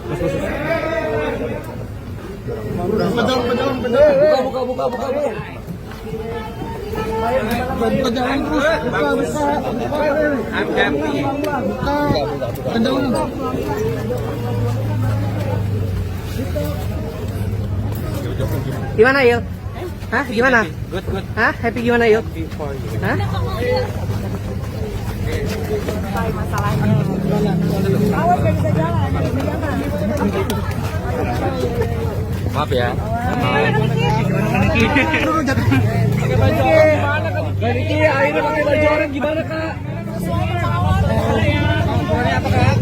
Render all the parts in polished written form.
Buka. Jalan terus. Buka. Gimana yuk? Hah? Gimana? Good. Hah? Happy gimana yuk? Hah? Masalahnya. Awas gak bisa jalan. Maaf ya. Ganti akhirnya pakai baju orang gimana kak? Suaranya apa kak?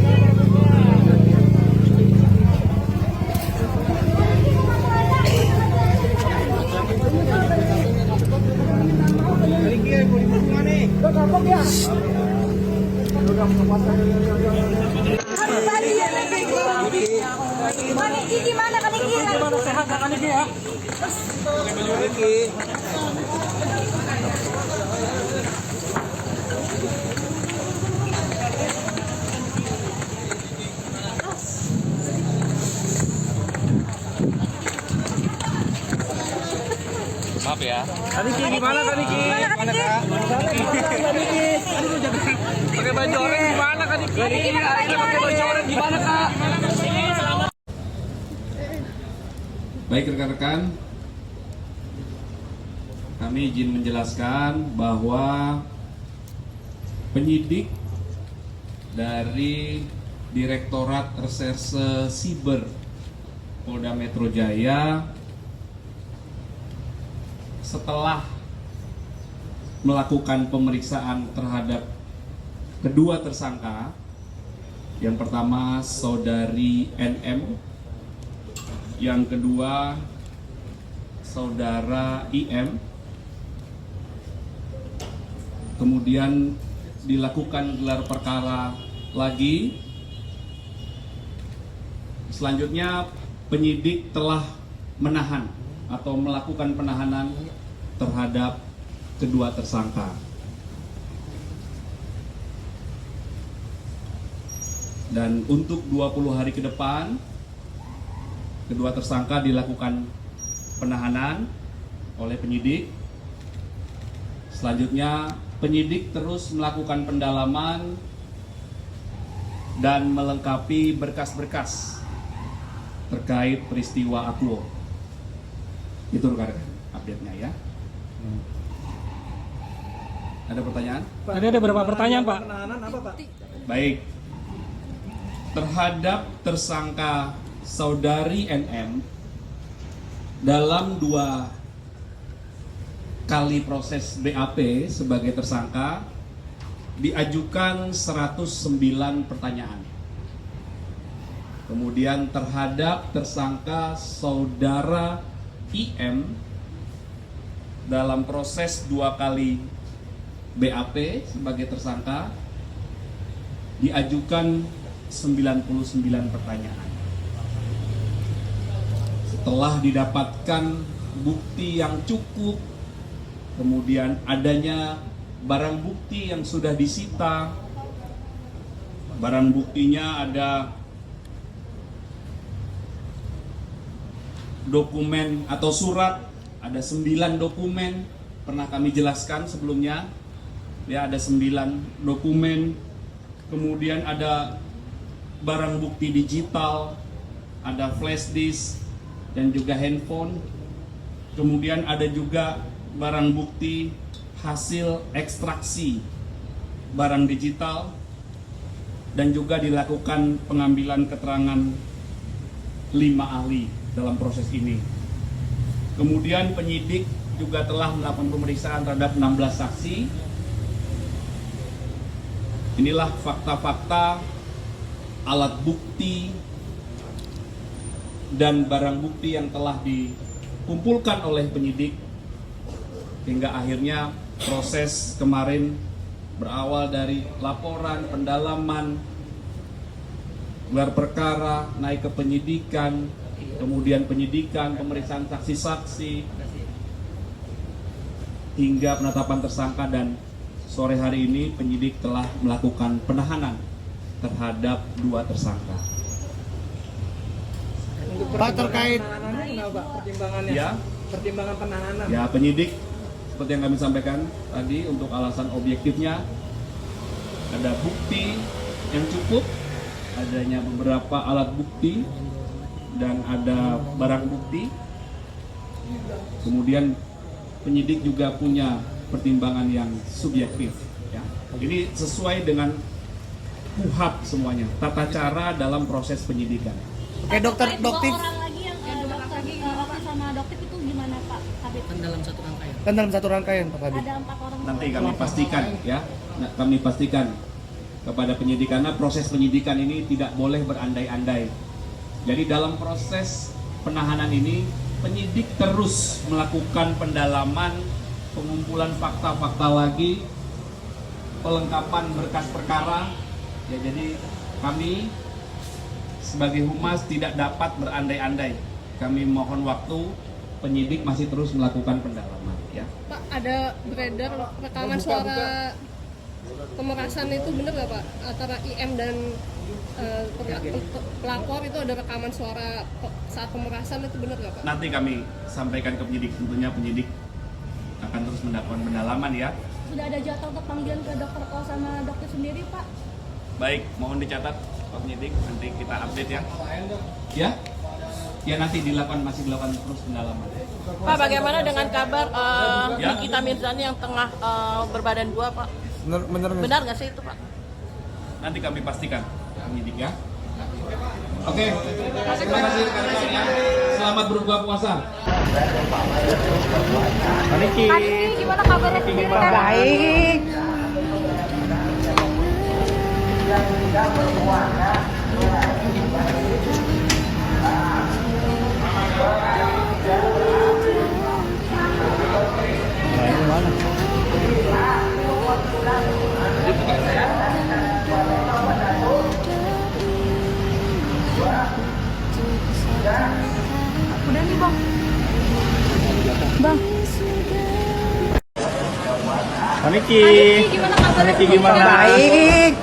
Kaniki gimana Kaniki? Gimana sehat kak Kaniki ya? Maaf ya. Kaniki gimana Kaniki? Pakai baju orang gimana Kaniki? Akhirnya pakai baju orang gimana kak? Baik rekan-rekan, kami izin menjelaskan bahwa penyidik dari Direktorat Reserse Siber Polda Metro Jaya setelah melakukan pemeriksaan terhadap kedua tersangka, yang pertama saudari NM, yang kedua saudara IM, kemudian dilakukan gelar perkara lagi. Selanjutnya penyidik telah menahan atau melakukan penahanan terhadap kedua tersangka. Dan untuk 20 hari ke depan kedua tersangka dilakukan penahanan oleh penyidik. Selanjutnya penyidik terus melakukan pendalaman dan melengkapi berkas-berkas terkait peristiwa Akuo. Itu rekan-rekan update-nya ya. Ada pertanyaan? Tadi ada beberapa pertanyaan Pak. Baik. Terhadap tersangka saudari NM, dalam 2 kali proses BAP sebagai tersangka diajukan 109 pertanyaan. Kemudian terhadap tersangka saudara IM dalam proses 2 kali BAP sebagai tersangka diajukan 99 pertanyaan. Setelah didapatkan bukti yang cukup, kemudian adanya barang bukti yang sudah disita. Barang buktinya ada dokumen atau surat, ada 9 dokumen, pernah kami jelaskan sebelumnya. Ya, ada 9 dokumen. Kemudian ada barang bukti digital, ada flash disk, dan juga handphone. Kemudian ada juga barang bukti hasil ekstraksi barang digital, dan juga dilakukan pengambilan keterangan 5 ahli dalam proses ini. Kemudian penyidik juga telah melakukan pemeriksaan terhadap 16 saksi. Inilah fakta-fakta, alat bukti, dan barang bukti yang telah dikumpulkan oleh penyidik hingga akhirnya proses kemarin berawal dari laporan, pendalaman, gelar perkara, naik ke penyidikan, kemudian penyidikan, pemeriksaan saksi-saksi, hingga penetapan tersangka, dan sore hari ini penyidik telah melakukan penahanan terhadap 2 tersangka. Pak terkait Pertimbangannya. Ya, Pertimbangan penahanan. ya penyidik seperti yang kami sampaikan tadi untuk alasan objektifnya ada bukti yang cukup, adanya beberapa alat bukti dan ada barang bukti. Kemudian penyidik juga punya pertimbangan yang subjektif. Ya. Ini sesuai dengan KUHP semuanya, tata cara dalam proses penyidikan. Oke dokter, Dua dokter orang lagi yang dokter Oki sama dokter itu gimana Pak Kabit? kan dalam satu rangkaian Pak Kabit. Ada 4 orang. Nanti kami pastikan ya, kami pastikan kepada penyidik karena proses penyidikan ini tidak boleh berandai-andai. Jadi dalam proses penahanan ini penyidik terus melakukan pendalaman, pengumpulan fakta-fakta lagi, pelengkapan berkas perkara. Ya, jadi kami sebagai humas tidak dapat berandai-andai. Kami mohon waktu, penyidik masih terus melakukan pendalaman. Ya. Pak, ada beredar rekaman suara pemerasan itu benar nggak Pak? Antara IM dan pelapor itu ada rekaman suara saat pemerasan itu benar nggak Pak? Nanti kami sampaikan ke penyidik, tentunya penyidik akan terus melakukan pendalaman ya. Sudah ada jadwal untuk panggilan ke dokter O sama dokter sendiri Pak? Baik, mohon dicatat Pak penyidik, nanti kita update ya. Ya? Ya nanti masih dilakukan terus pendalaman. Pak, bagaimana dengan kabar Ya. Nikita Mirzani yang tengah berbadan 2, Pak? Benar nggak sih itu, Pak? Nanti kami pastikan penyidik ya. Oke, terima kasih rekan-rekannya. Selamat berbuka puasa. Kaniki, gimana kabarnya sendiri? Baik. Udah nih bang. Bang. Kaniki. Gimana kabarnya? Kaniki gimana? Baik.